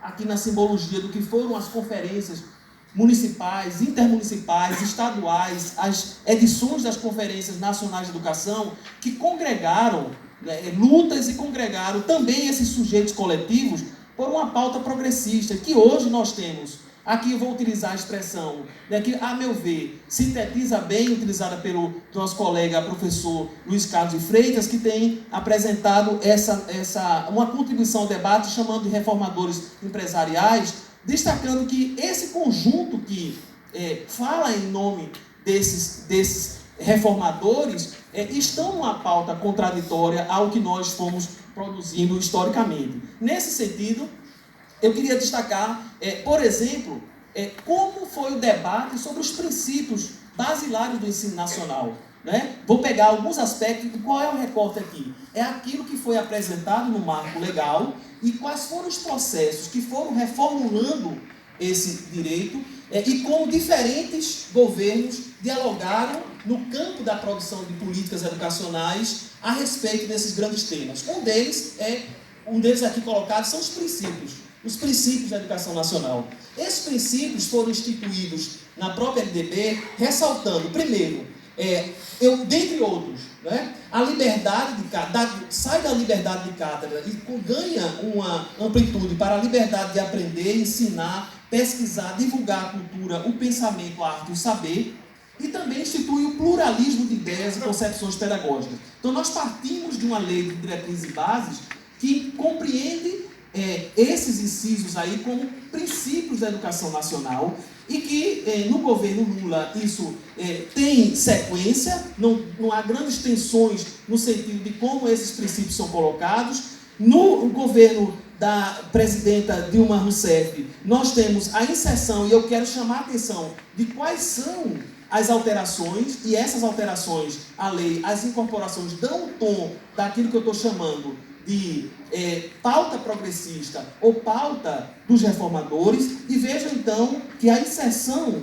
aqui na simbologia do que foram as conferências municipais, intermunicipais, estaduais, as edições das conferências nacionais de educação, que congregaram lutas e congregaram também esses sujeitos coletivos por uma pauta progressista, que hoje nós temos. Aqui eu vou utilizar a expressão, que, a meu ver, sintetiza bem, utilizada pelo nosso colega professor Luiz Carlos de Freitas, que tem apresentado uma contribuição ao debate, chamando de reformadores empresariais, destacando que esse conjunto que fala em nome desses reformadores estão numa pauta contraditória ao que nós fomos produzindo historicamente. Nesse sentido, eu queria destacar, por exemplo, como foi o debate sobre os princípios basilares do ensino nacional. Né? Vou pegar alguns aspectos. Qual é o recorte aqui? É aquilo que foi apresentado no marco legal e quais foram os processos que foram reformulando esse direito e como diferentes governos dialogaram no campo da produção de políticas educacionais a respeito desses grandes temas. Um deles aqui colocado são os princípios da educação nacional. Esses princípios foram instituídos na própria LDB, ressaltando, primeiro, dentre outros, né, a liberdade sai da liberdade de cátedra e ganha uma amplitude para a liberdade de aprender, ensinar, pesquisar, divulgar a cultura, o pensamento, a arte e o saber, e também institui o pluralismo de ideias e concepções pedagógicas. Então, nós partimos de uma lei de diretrizes e bases que compreende esses incisos aí como princípios da educação nacional e que no governo Lula isso tem sequência, não há grandes tensões no sentido de como esses princípios são colocados. No governo da presidenta Dilma Rousseff, nós temos a inserção, e eu quero chamar a atenção de quais são as alterações, e essas alterações à lei, as incorporações dão o tom daquilo que eu estou chamando de pauta progressista ou pauta dos reformadores, e vejam então que a inserção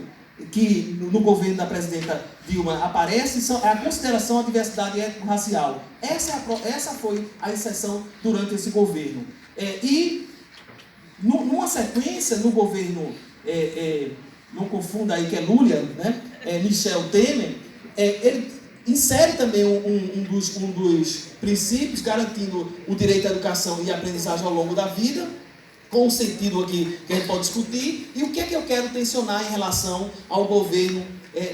que no governo da presidenta Dilma aparece é a consideração à diversidade étnico-racial. Essa foi a inserção durante esse governo. E numa sequência, no governo, não confunda aí que é Lula, né? Michel Temer, ele insere também um dos princípios, garantindo o direito à educação e à aprendizagem ao longo da vida, com um sentido aqui que a gente pode discutir. E o que é que eu quero tensionar em relação ao governo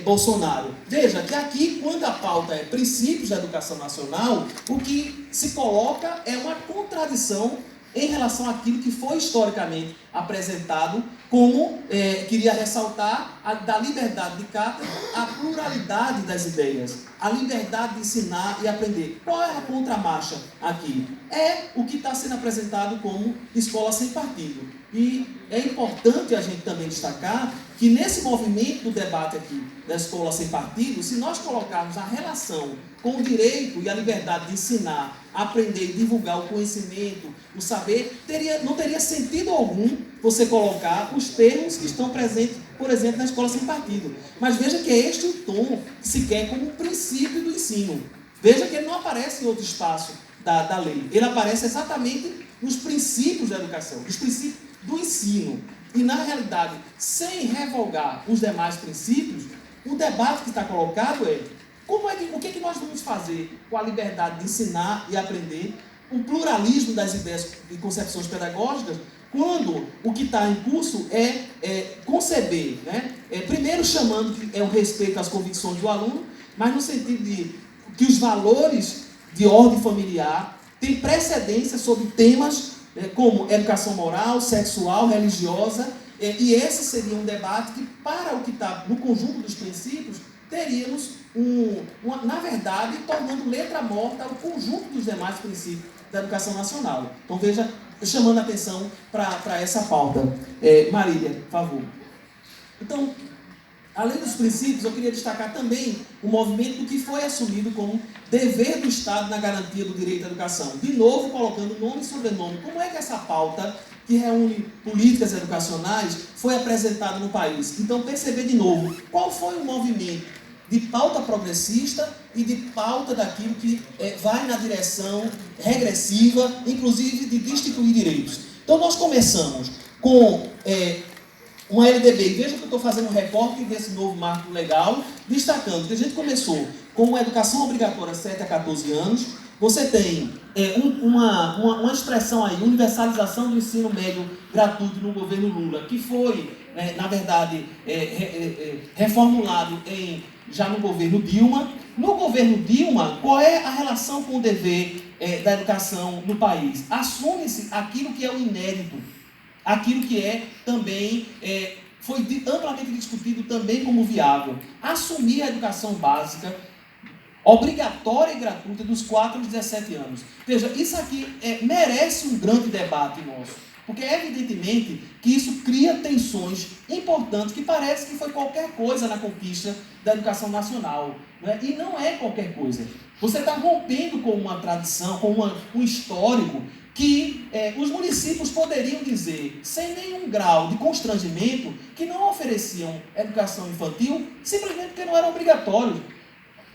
Bolsonaro? Veja que aqui, quando a pauta é princípios da educação nacional, o que se coloca é uma contradição em relação àquilo que foi historicamente apresentado como, queria ressaltar, da liberdade de cátedra, a pluralidade das ideias, a liberdade de ensinar e aprender. Qual é a contramarcha aqui? É o que está sendo apresentado como escola sem partido. E é importante a gente também destacar que nesse movimento do debate aqui da escola sem partido, se nós colocarmos a relação com o direito e a liberdade de ensinar, aprender e divulgar o conhecimento, o saber, não teria sentido algum você colocar os termos que estão presentes, por exemplo, na escola sem partido. Mas veja que é este o tom que se quer como princípio do ensino. Veja que ele não aparece em outro espaço da lei. Ele aparece exatamente nos princípios da educação, nos princípios do ensino. E, na realidade, sem revogar os demais princípios, o debate que está colocado é o que nós vamos fazer com a liberdade de ensinar e aprender, o pluralismo das ideias e concepções pedagógicas, quando o que está em curso é conceber, né? Primeiro chamando que é o respeito às convicções do aluno, mas no sentido de que os valores de ordem familiar têm precedência sobre temas como educação moral, sexual, religiosa, e esse seria um debate que, para o que está no conjunto dos princípios, teríamos, na verdade, tornando letra morta o conjunto dos demais princípios da educação nacional. Então, veja, chamando a atenção para essa pauta. Marília, por favor. Então, além dos princípios, eu queria destacar também o movimento do que foi assumido como dever do Estado na garantia do direito à educação. De novo, colocando nome e sobrenome. Como é que essa pauta, que reúne políticas educacionais, foi apresentada no país? Então, perceber de novo, qual foi o movimento de pauta progressista e de pauta daquilo que vai na direção regressiva, inclusive de destituir direitos. Então, nós começamos com uma LDB, e veja que eu estou fazendo um recorte desse novo marco legal, destacando que a gente começou com a educação obrigatória 7 a 14 anos, você tem uma expressão aí, universalização do ensino médio gratuito no governo Lula, que foi, na verdade, reformulado já no governo Dilma. No governo Dilma, qual é a relação com o dever da educação no país? Assume-se aquilo que é o inédito, aquilo que também foi amplamente discutido também como viável. Assumir a educação básica obrigatória e gratuita dos 4 aos 17 anos. Veja, isso aqui merece um grande debate nosso, porque evidentemente que isso cria tensões importantes, que parece que foi qualquer coisa na conquista da educação nacional, né? E não é qualquer coisa. Você está rompendo com uma tradição, com um histórico que os municípios poderiam dizer, sem nenhum grau de constrangimento, que não ofereciam educação infantil, simplesmente porque não era obrigatório.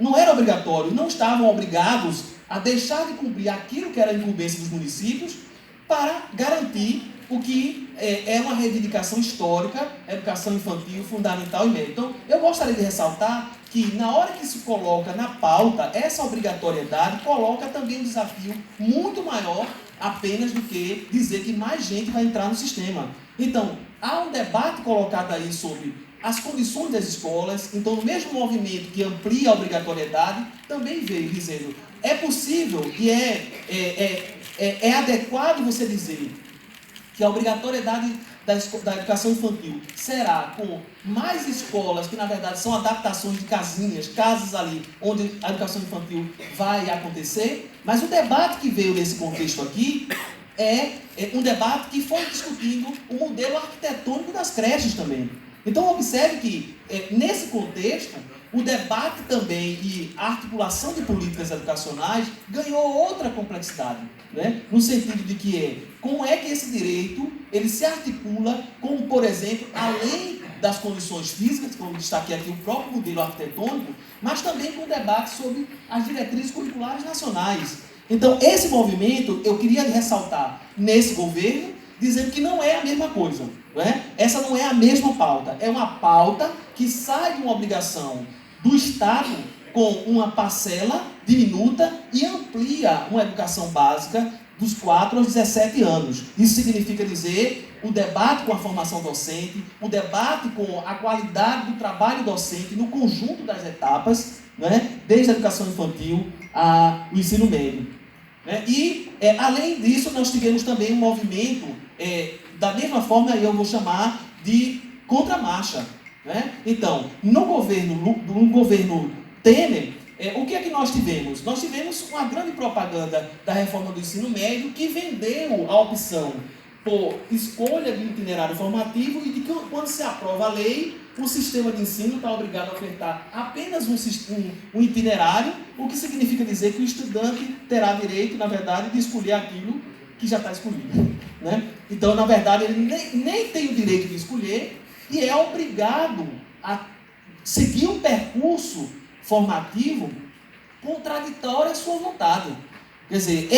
Não era obrigatório, não estavam obrigados a deixar de cumprir aquilo que era a incumbência dos municípios para garantir o que é uma reivindicação histórica, educação infantil, fundamental e média. Então, eu gostaria de ressaltar que, na hora que se coloca na pauta essa obrigatoriedade, coloca também um desafio muito maior apenas do que dizer que mais gente vai entrar no sistema. Então, há um debate colocado aí sobre as condições das escolas. Então, o mesmo movimento que amplia a obrigatoriedade também veio dizendo, é possível e é adequado você dizer que a obrigatoriedade da educação infantil será com mais escolas, que na verdade são adaptações de casinhas, casas ali, onde a educação infantil vai acontecer. Mas o debate que veio nesse contexto aqui é um debate que foi discutindo o modelo arquitetônico das creches também. Então, observe que, nesse contexto, o debate também e a articulação de políticas educacionais ganhou outra complexidade, né? No sentido de que como é que esse direito ele se articula com, por exemplo, além das condições físicas, como destaquei aqui o próprio modelo arquitetônico, mas também com o debate sobre as diretrizes curriculares nacionais. Então, esse movimento, eu queria ressaltar nesse governo, dizendo que não é a mesma coisa. Não é? Essa não é a mesma pauta. É uma pauta que sai de uma obrigação do Estado com uma parcela diminuta e amplia uma educação básica dos 4 aos 17 anos. Isso significa dizer o debate com a formação docente, o debate com a qualidade do trabalho docente no conjunto das etapas, né? Desde a educação infantil ao ensino médio. Né? E, além disso, nós tivemos também um movimento, da mesma forma, eu vou chamar de contramarcha. Né? Então, no governo Temer, o que é que nós tivemos? Nós tivemos uma grande propaganda da reforma do ensino médio que vendeu a opção por escolha de itinerário formativo e de que, quando se aprova a lei, o sistema de ensino está obrigado a ofertar apenas um itinerário, o que significa dizer que o estudante terá direito, na verdade, de escolher aquilo que já está escolhido. Né? Então, na verdade, ele nem tem o direito de escolher e é obrigado a seguir um percurso formativo contraditório à sua vontade. Quer dizer,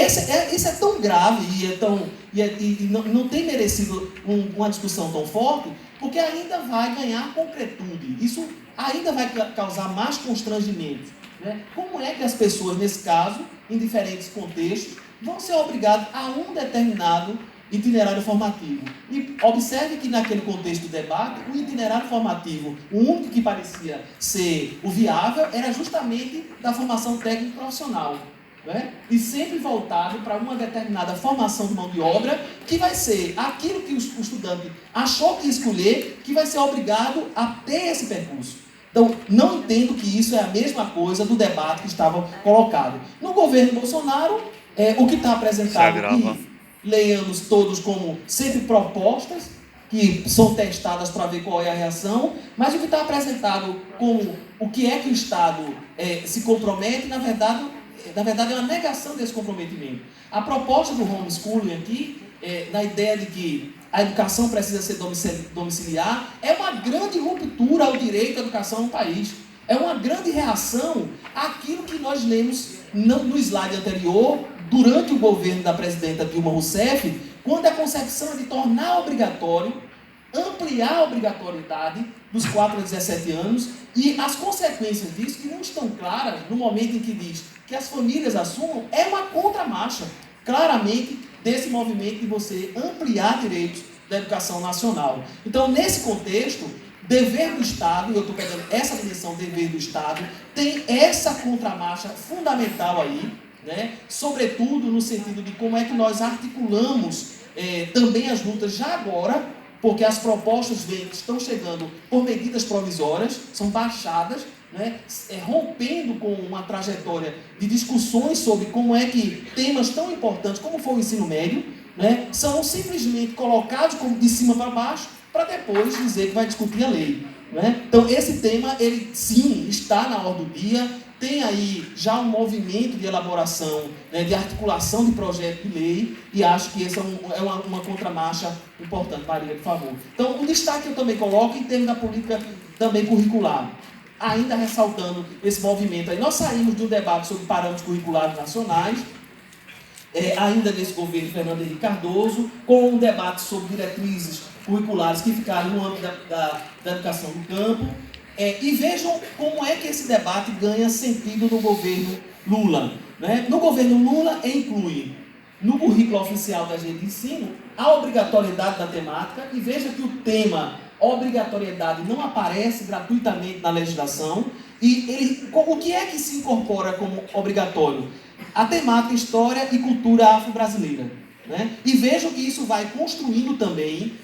isso é tão grave e não tem merecido uma discussão tão forte, porque ainda vai ganhar concretude. Isso ainda vai causar mais constrangimento. Né? Como é que as pessoas, nesse caso, em diferentes contextos, vão ser obrigadas a um determinado itinerário formativo? E observe que naquele contexto do debate, o itinerário formativo, o único que parecia ser o viável, era justamente da formação técnico profissional. Né? E sempre voltado para uma determinada formação de mão de obra, que vai ser aquilo que o estudante achou que ia escolher, que vai ser obrigado a ter esse percurso. Então, não entendo que isso é a mesma coisa do debate que estava colocado. No governo Bolsonaro, o que está apresentado, e leiamos todos como sempre propostas, que são testadas para ver qual é a reação, mas o que está apresentado como o que é que o Estado se compromete, na verdade é uma negação desse comprometimento. A proposta do homeschooling aqui, na ideia de que a educação precisa ser domiciliar, é uma grande ruptura ao direito à educação no país. É uma grande reação àquilo que nós lemos no slide anterior, durante o governo da presidenta Dilma Rousseff, quando a concepção é de tornar obrigatório, ampliar a obrigatoriedade dos 4 a 17 anos e as consequências disso, que não estão claras no momento em que diz que as famílias assumam, é uma contramarcha, claramente, desse movimento de você ampliar direitos da educação nacional. Então, nesse contexto, dever do Estado, e eu estou pegando essa dimensão, dever do Estado, tem essa contramarcha fundamental aí, né? Sobretudo no sentido de como é que nós articulamos também as lutas já agora, porque as propostas estão chegando por medidas provisórias, são baixadas, né? Rompendo com uma trajetória de discussões sobre como é que temas tão importantes como foi o ensino médio, né, são simplesmente colocados como de cima para baixo, para depois dizer que vai discutir a lei. Né? Então, esse tema, ele sim, está na ordem do dia, tem aí já um movimento de elaboração, né, de articulação de projeto de lei, e acho que essa é uma contramarcha importante. Maria, por favor. Então, um destaque eu também coloco em termos da política também curricular, ainda ressaltando esse movimento aí. Nós saímos de um debate sobre parâmetros curriculares nacionais, ainda nesse governo Fernando Henrique Cardoso, com um debate sobre diretrizes curriculares que ficaram no âmbito da educação do campo, e vejam como é que esse debate ganha sentido no governo Lula. Né? No governo Lula, inclui no currículo oficial da rede de ensino a obrigatoriedade da temática, e veja que o tema obrigatoriedade não aparece gratuitamente na legislação, e o que é que se incorpora como obrigatório? A temática História e Cultura Afro-Brasileira. Né? E vejam que isso vai construindo também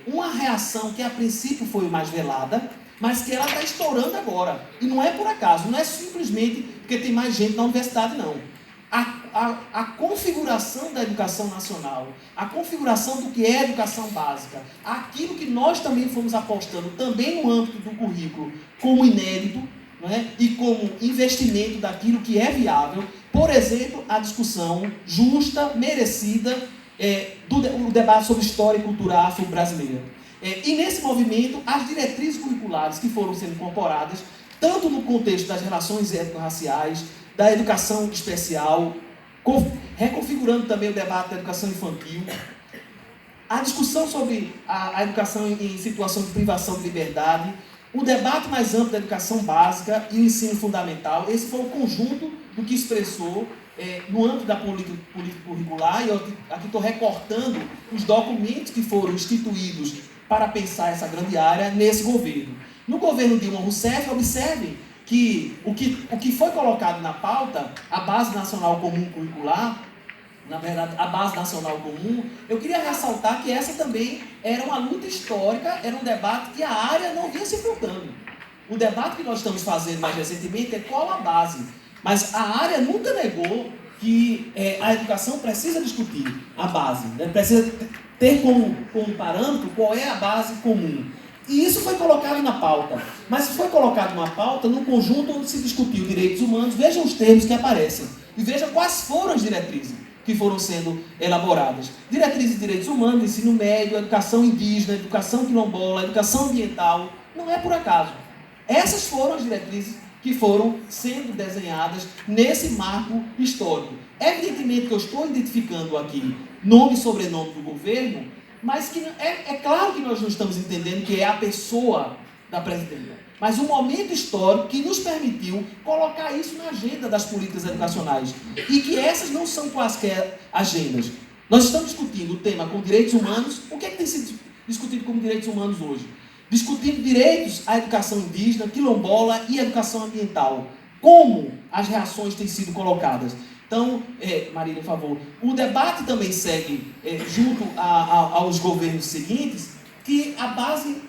uma reação que a princípio foi mais velada, mas que ela está estourando agora. E não é por acaso, não é simplesmente porque tem mais gente na universidade, não. A configuração da educação nacional, a configuração do que é educação básica, aquilo que nós também fomos apostando também no âmbito do currículo como inédito, né, e como investimento daquilo que é viável, por exemplo, a discussão justa, merecida, do debate sobre história e cultura afro-brasileira. E nesse movimento, as diretrizes curriculares que foram sendo incorporadas, tanto no contexto das relações étnico-raciais, da educação especial, reconfigurando também o debate da educação infantil, a discussão sobre a educação em situação de privação de liberdade, o debate mais amplo da educação básica e o ensino fundamental. Esse foi o conjunto do que expressou no âmbito da política curricular, e eu aqui estou recortando os documentos que foram instituídos para pensar essa grande área nesse governo. No governo Dilma Rousseff, observe que o que foi colocado na pauta, a Base Nacional Comum Curricular, na verdade, a Base Nacional Comum, eu queria ressaltar que essa também era uma luta histórica, era um debate que a área não vinha se enfrentando. O debate que nós estamos fazendo mais recentemente é qual a base, mas a área nunca negou que a educação precisa discutir a base, né? Precisa ter como parâmetro qual é a base comum. E isso foi colocado na pauta, mas foi colocado numa pauta num conjunto onde se discutiu direitos humanos. Vejam os termos que aparecem e vejam quais foram as diretrizes que foram sendo elaboradas. Diretrizes de direitos humanos, ensino médio, educação indígena, educação quilombola, educação ambiental. Não é por acaso. Essas foram as diretrizes que foram sendo desenhadas nesse marco histórico. Evidentemente que eu estou identificando aqui nome e sobrenome do governo, mas que é claro que nós não estamos entendendo que é a pessoa da presidenta, mas um momento histórico que nos permitiu colocar isso na agenda das políticas educacionais, e que essas não são quaisquer agendas. Nós estamos discutindo o tema com direitos humanos. O que é que tem sido discutido como direitos humanos hoje? Discutindo direitos à educação indígena, quilombola e educação ambiental. Como as reações têm sido colocadas? Então, Marília, por favor, o debate também segue junto aos governos seguintes, que a Base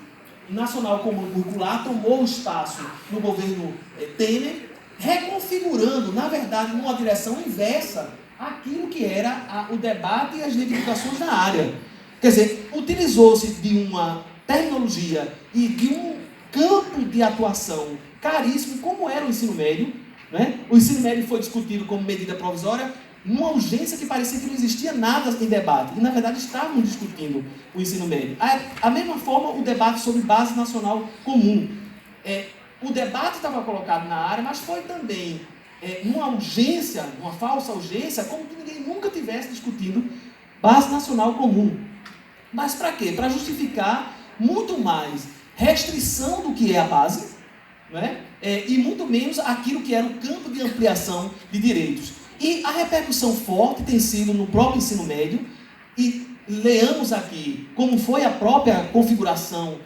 Nacional Comum Curricular tomou o espaço no governo Temer, reconfigurando, na verdade, numa direção inversa aquilo que era o debate e as reivindicações da área. Quer dizer, utilizou-se de uma tecnologia e de um campo de atuação caríssimo, como era o ensino médio. Né? O ensino médio foi discutido como medida provisória numa urgência que parecia que não existia nada em debate. E, na verdade, estávamos discutindo o ensino médio. A mesma forma, o debate sobre base nacional comum. O debate estava colocado na área, mas foi também numa urgência, uma falsa urgência, como que ninguém nunca tivesse discutido Base Nacional Comum. Mas para quê? Para justificar muito mais restrição do que é a base, né? E muito menos aquilo que era o campo de ampliação de direitos. E a repercussão forte tem sido no próprio ensino médio, e leamos aqui como foi a própria configuração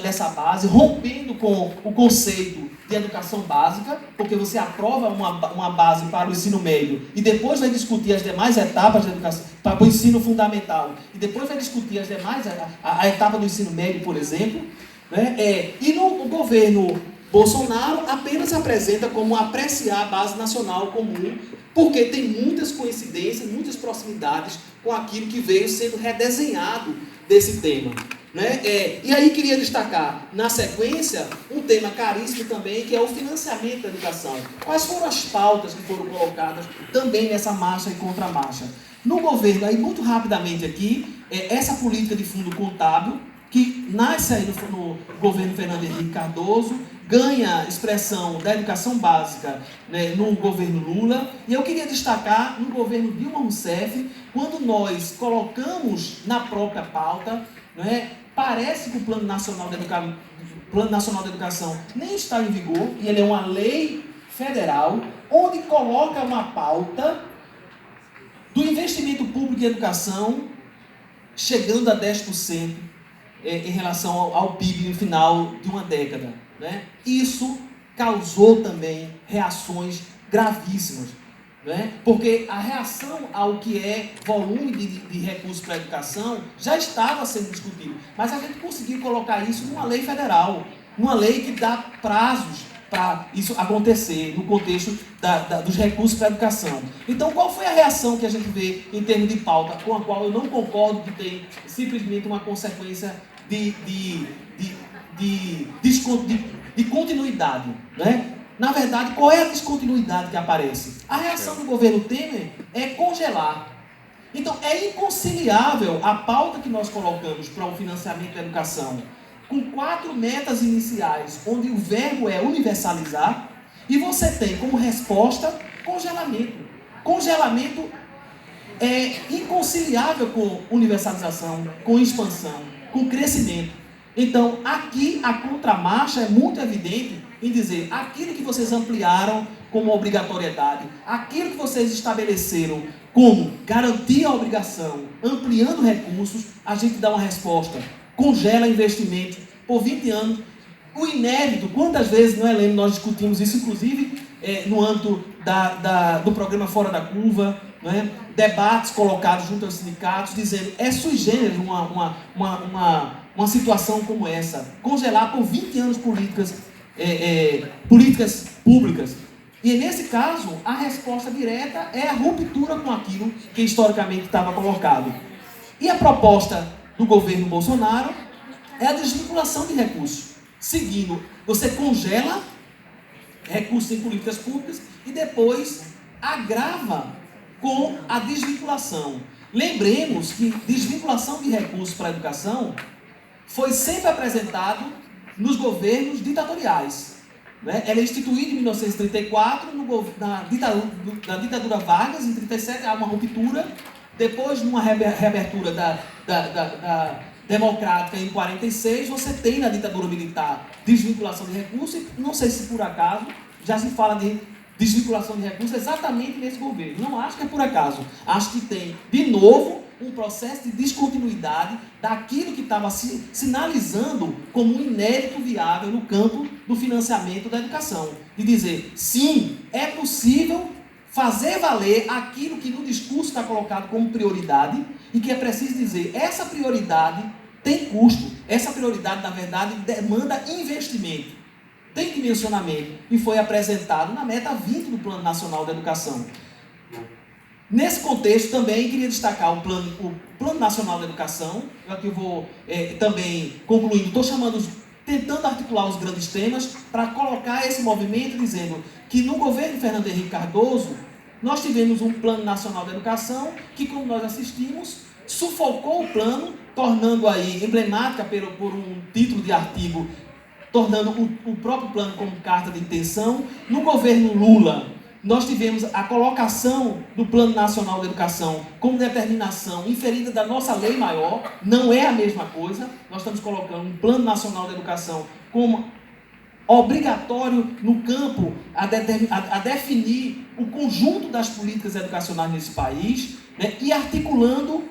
dessa base, rompendo com o conceito de educação básica, porque você aprova uma base para o ensino médio e depois vai discutir as demais etapas da educação, para o ensino fundamental, e depois vai discutir as demais, a etapa do ensino médio, por exemplo, né? E no governo Bolsonaro apenas apresenta como apreciar a base nacional comum, porque tem muitas coincidências, muitas proximidades com aquilo que veio sendo redesenhado desse tema, né? E aí queria destacar, na sequência, um tema caríssimo também, que é o financiamento da educação. Quais foram as pautas que foram colocadas também nessa marcha e contramarcha? No governo, aí muito rapidamente aqui, essa política de fundo contábil, que nasce aí no governo Fernando Henrique Cardoso, ganha expressão da educação básica, né, no governo Lula, e eu queria destacar no governo Dilma Rousseff, quando nós colocamos na própria pauta, né, parece que o Plano Nacional da Educação nem está em vigor, e ele é uma lei federal, onde coloca uma pauta do investimento público em educação chegando a 10%, em relação ao PIB no final de uma década, né? Isso causou também reações gravíssimas, né? Porque a reação ao que é volume de recursos para a educação já estava sendo discutido, mas a gente conseguiu colocar isso numa lei federal, uma lei que dá prazos para isso acontecer no contexto dos recursos para a educação. Então, qual foi a reação que a gente vê em termos de pauta, com a qual eu não concordo que tem simplesmente uma consequência de continuidade, né? Na verdade, qual é a descontinuidade que aparece? A reação do governo Temer é congelar. Então, é inconciliável a pauta que nós colocamos para o financiamento da educação, com 4 metas iniciais, onde o verbo é universalizar, e você tem como resposta congelamento. Congelamento é inconciliável com universalização, com expansão, com crescimento. Então, aqui a contramarcha é muito evidente em dizer aquilo que vocês ampliaram como obrigatoriedade, aquilo que vocês estabeleceram como garantir a obrigação, ampliando recursos, a gente dá uma resposta. Congela investimentos por 20 anos. O inédito, quantas vezes, não é, Helena, nós discutimos isso, inclusive no âmbito do programa Fora da Curva, não é? Debates colocados junto aos sindicatos, dizendo sui generis uma situação como essa, congelar por 20 anos políticas públicas. E nesse caso, a resposta direta é a ruptura com aquilo que historicamente estava colocado. E a proposta do governo Bolsonaro é a desvinculação de recursos. Seguindo, você congela recursos em políticas públicas e depois agrava com a desvinculação. Lembremos que desvinculação de recursos para a educação foi sempre apresentado nos governos ditatoriais, né? Ela é instituída em 1934, na ditadura Vargas, em 1937 há uma ruptura, depois numa reabertura da democrática em 1946, você tem na ditadura militar desvinculação de recursos, e não sei se por acaso já se fala de desvinculação de recursos exatamente nesse governo. Não acho que é por acaso. Acho que tem, de novo, um processo de descontinuidade daquilo que estava sinalizando como um inédito viável no campo do financiamento da educação. De dizer, sim, é possível fazer valer aquilo que no discurso está colocado como prioridade e que é preciso dizer, essa prioridade tem custo. Essa prioridade, na verdade, demanda investimento. Tem dimensionamento e foi apresentado na meta 20 do Plano Nacional da Educação. Nesse contexto, também queria destacar o Plano Nacional da Educação. Eu aqui vou também concluindo, tentando articular os grandes temas para colocar esse movimento, dizendo que no governo Fernando Henrique Cardoso, nós tivemos um Plano Nacional da Educação que, como nós assistimos, sufocou o plano, tornando aí emblemática por um título de artigo, tornando o próprio plano como carta de intenção. No governo Lula, nós tivemos a colocação do Plano Nacional de Educação como determinação inferida da nossa lei maior. Não é a mesma coisa. Nós estamos colocando um Plano Nacional de Educação como obrigatório no campo a definir o conjunto das políticas educacionais nesse país, né, e articulando,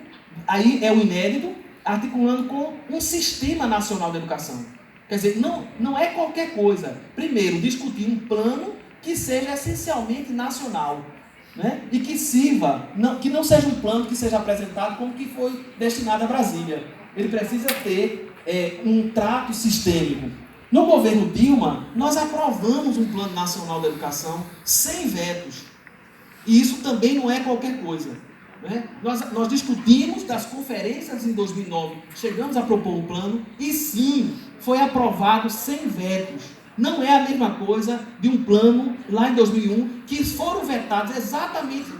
aí é o inédito, articulando com um Sistema Nacional de Educação. Quer dizer, não é qualquer coisa. Primeiro, discutir um plano que seja essencialmente nacional, né, e que sirva, que não seja um plano que seja apresentado como que foi destinado a Brasília. Ele precisa ter um trato sistêmico. No governo Dilma, nós aprovamos um Plano Nacional de Educação sem vetos. E isso também não é qualquer coisa, né? Nós discutimos das conferências em 2009, chegamos a propor um plano e sim, foi aprovado sem vetos. Não é a mesma coisa de um plano lá em 2001, que foram vetados exatamente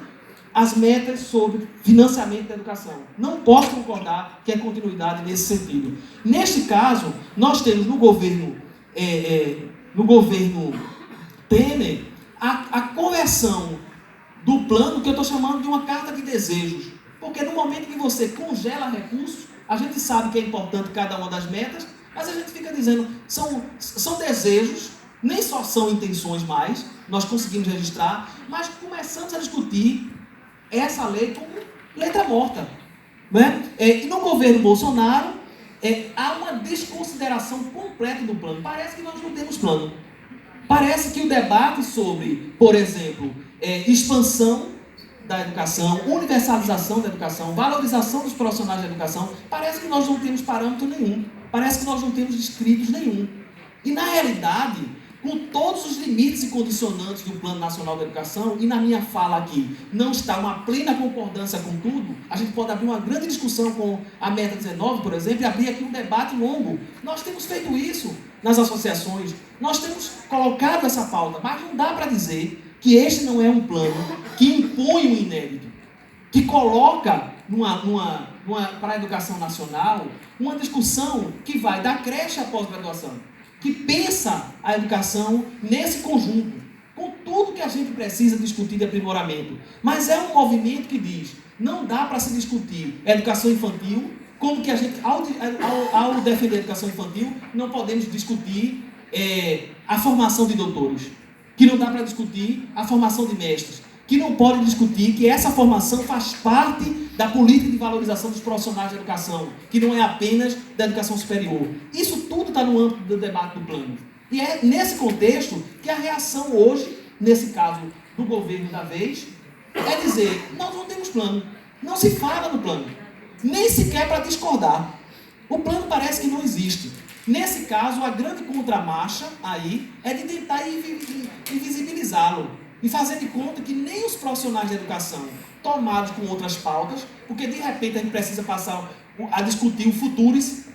as metas sobre financiamento da educação. Não posso concordar que é continuidade nesse sentido. Neste caso, nós temos no governo Temer a conversão do plano, que eu estou chamando de uma carta de desejos. Porque no momento que você congela recursos, a gente sabe que é importante cada uma das metas, mas a gente fica dizendo, são desejos, nem só são intenções mais, nós conseguimos registrar, mas começamos a discutir essa lei como letra morta, né? E no governo Bolsonaro, há uma desconsideração completa do plano. Parece que nós não temos plano. Parece que o debate sobre, por exemplo, expansão da educação, universalização da educação, valorização dos profissionais da educação, parece que nós não temos parâmetro nenhum. Parece que nós não temos escritos nenhum. E na realidade, com todos os limites e condicionantes do Plano Nacional de Educação, e na minha fala aqui, não está uma plena concordância com tudo, a gente pode abrir uma grande discussão com a Meta 19, por exemplo, e abrir aqui um debate longo. Nós temos feito isso nas associações, nós temos colocado essa pauta, mas não dá para dizer que este não é um plano que impõe o inédito, que coloca para a educação nacional uma discussão que vai da creche à pós-graduação, que pensa a educação nesse conjunto, com tudo que a gente precisa discutir de aprimoramento. Mas é um movimento que diz, não dá para se discutir educação infantil, como que a gente, ao defender a educação infantil, não podemos discutir a formação de doutores, que não dá para discutir a formação de mestres, que não pode discutir que essa formação faz parte da política de valorização dos profissionais da educação, que não é apenas da educação superior. Isso tudo está no âmbito do debate do plano. E é nesse contexto que a reação hoje, nesse caso do governo da vez, é dizer, nós não temos plano, não se fala no plano, nem sequer para discordar. O plano parece que não existe. Nesse caso, a grande contramarcha aí é de tentar invisibilizá-lo e fazer de conta que nem os profissionais da educação, tomados com outras pautas, porque de repente a gente precisa passar a discutir o futuris,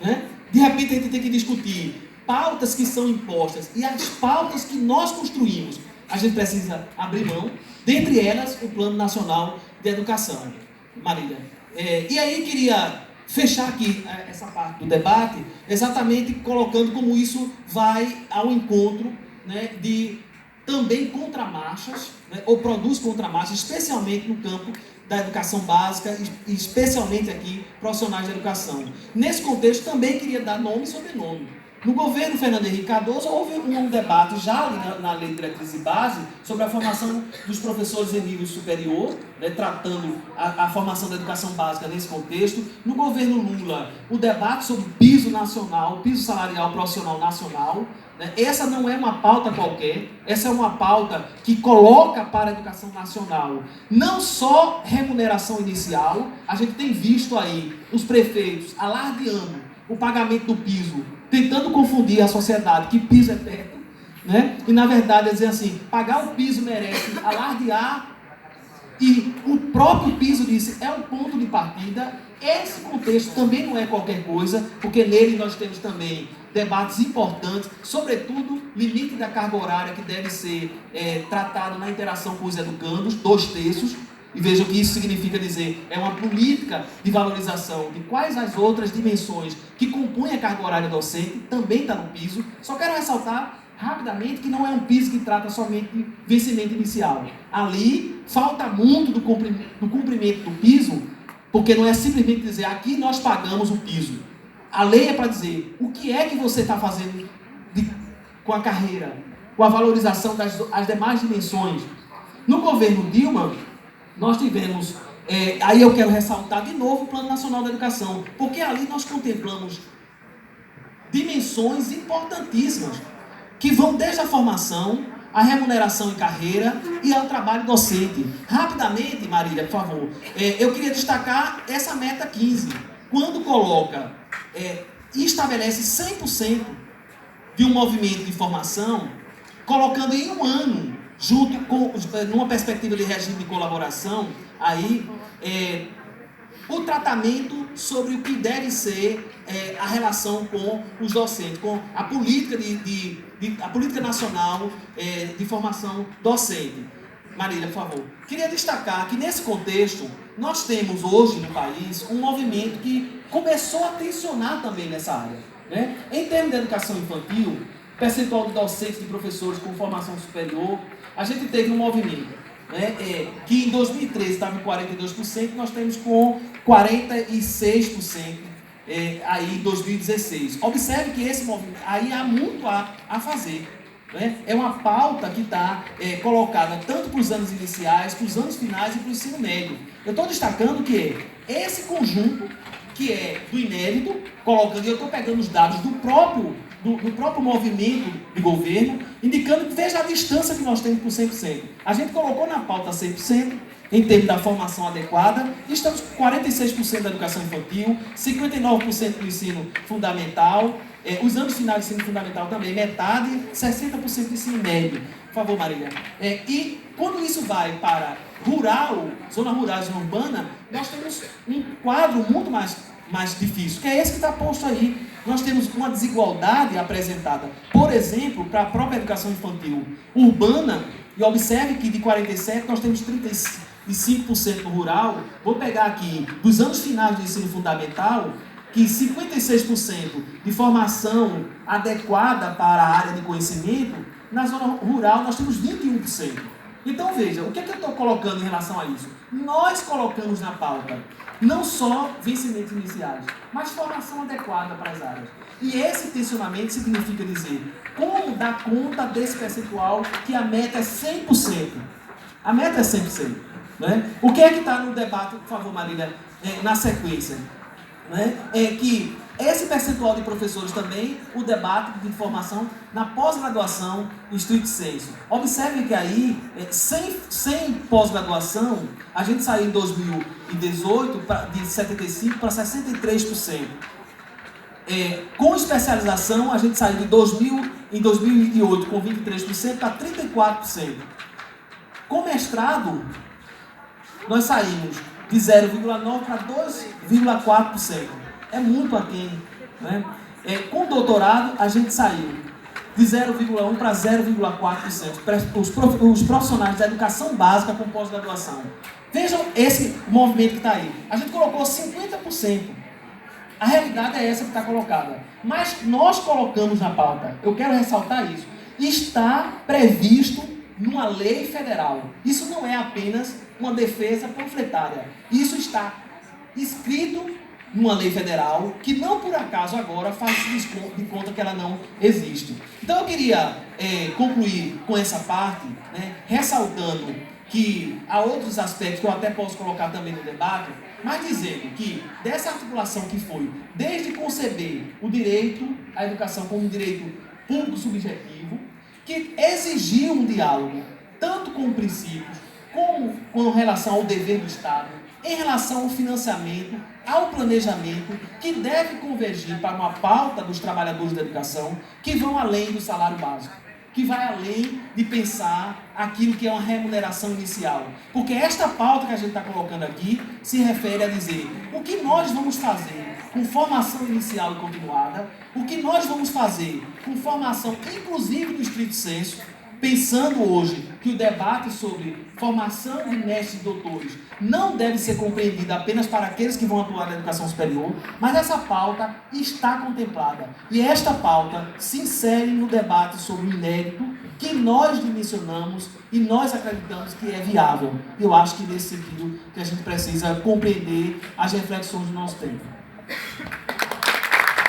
né? De repente a gente tem que discutir pautas que são impostas e as pautas que nós construímos. A gente precisa abrir mão, dentre elas o Plano Nacional de Educação. Marília. E aí queria fechar aqui essa parte do debate, exatamente colocando como isso vai ao encontro, né, de também contramarchas, né, ou produz contramarchas, especialmente no campo da educação básica, e especialmente aqui, profissionais da educação. Nesse contexto, também queria dar nome e sobrenome. No governo Fernando Henrique Cardoso, houve um debate já ali na Lei de Diretriz e Base sobre a formação dos professores em nível superior, né, tratando a formação da educação básica nesse contexto. No governo Lula, o debate sobre o piso nacional, piso salarial profissional nacional. Né, essa não é uma pauta qualquer, essa é uma pauta que coloca para a educação nacional não só remuneração inicial. A gente tem visto aí os prefeitos alardeando o pagamento do piso, tentando confundir a sociedade que piso é teto, né? E na verdade é dizer assim, pagar o piso merece alardear, e o próprio piso disse, é um ponto de partida. Esse contexto também não é qualquer coisa, porque nele nós temos também debates importantes, sobretudo limite da carga horária que deve ser tratado na interação com os educandos, 2/3. E vejam que isso significa dizer, é uma política de valorização de quais as outras dimensões que compõem a carga horária docente, também está no piso. Só quero ressaltar rapidamente que não é um piso que trata somente de vencimento inicial. Ali falta muito do cumprimento do piso, porque não é simplesmente dizer aqui nós pagamos o piso. A lei é para dizer o que é que você está fazendo com a carreira, com a valorização das as demais dimensões. No governo Dilma, nós tivemos, aí eu quero ressaltar de novo o Plano Nacional da Educação, porque ali nós contemplamos dimensões importantíssimas, que vão desde a formação, a remuneração em carreira e ao trabalho docente. Rapidamente, Marília, por favor, eu queria destacar essa meta 15, quando coloca e estabelece 100% de um movimento de formação, colocando em um ano, junto com, numa perspectiva de regime de colaboração, aí, o tratamento sobre o que deve ser a relação com os docentes, com a política, a política nacional de formação docente. Marília, por favor. Queria destacar que nesse contexto, nós temos hoje no país um movimento que começou a tensionar também nessa área. Né? Em termos de educação infantil, percentual de docentes e professores com formação superior, a gente teve um movimento, né, que em 2013 estava em 42%, nós temos com 46% aí em 2016. Observe que esse movimento, aí há muito a fazer. Né? É uma pauta que está colocada tanto para os anos iniciais, para os anos finais e para o ensino médio. Eu estou destacando que esse conjunto, que é do inédito, colocando, e eu estou pegando os dados do próprio movimento de governo, indicando que veja a distância que nós temos por 100%. A gente colocou na pauta 100%, em termos da formação adequada, e estamos com 46% da educação infantil, 59% do ensino fundamental, os anos finais do ensino fundamental também, metade, 60% do ensino médio. Por favor, Marília. E quando isso vai para rural, zona rural e zona urbana, nós temos um quadro muito mais difícil, que é esse que está posto aí. Nós temos uma desigualdade apresentada, por exemplo, para a própria educação infantil urbana, e observe que de 47% nós temos 35% no rural. Vou pegar aqui, dos anos finais do ensino fundamental, que 56% de formação adequada para a área de conhecimento, na zona rural nós temos 21%. Então veja, o que é que eu estou colocando em relação a isso? Nós colocamos na pauta não só vencimentos iniciais, mas formação adequada para as áreas. E esse tensionamento significa dizer como dar conta desse percentual que a meta é 100%. A meta é 100%. Né? O que é que está no debate, por favor, Marília, na sequência? Né? É que esse percentual de professores também, o debate de formação na pós-graduação estricto sensu. Observe que aí, sem pós-graduação, a gente saiu em 2018 de 75% para 63%. Com especialização, a gente saiu em 2008 com 23% para 34%. Com mestrado, nós saímos de 0,9% para 2,4%. É muito aquém. Né? Com doutorado, a gente saiu de 0,1% para 0,4%. Os profissionais da educação básica com pós-graduação. Vejam esse movimento que está aí. A gente colocou 50%. A realidade é essa que está colocada. Mas nós colocamos na pauta, eu quero ressaltar isso, está previsto numa lei federal. Isso não é apenas uma defesa panfletária. Isso está escrito numa lei federal que não por acaso agora faz de conta que ela não existe. Então eu queria concluir com essa parte, né, ressaltando que há outros aspectos que eu até posso colocar também no debate, mas dizendo que dessa articulação que foi desde conceber o direito à educação como um direito público subjetivo, que exigiu um diálogo tanto com princípios como com relação ao dever do Estado, em relação ao financiamento, ao planejamento, que deve convergir para uma pauta dos trabalhadores da educação que vão além do salário básico, que vai além de pensar aquilo que é uma remuneração inicial. Porque esta pauta que a gente está colocando aqui se refere a dizer o que nós vamos fazer com formação inicial e continuada, o que nós vamos fazer com formação inclusive do estrito sensu, pensando hoje que o debate sobre formação de mestres e doutores não deve ser compreendido apenas para aqueles que vão atuar na educação superior, mas essa pauta está contemplada. E esta pauta se insere no debate sobre o inédito que nós dimensionamos e nós acreditamos que é viável. Eu acho que nesse sentido que a gente precisa compreender as reflexões do nosso tempo.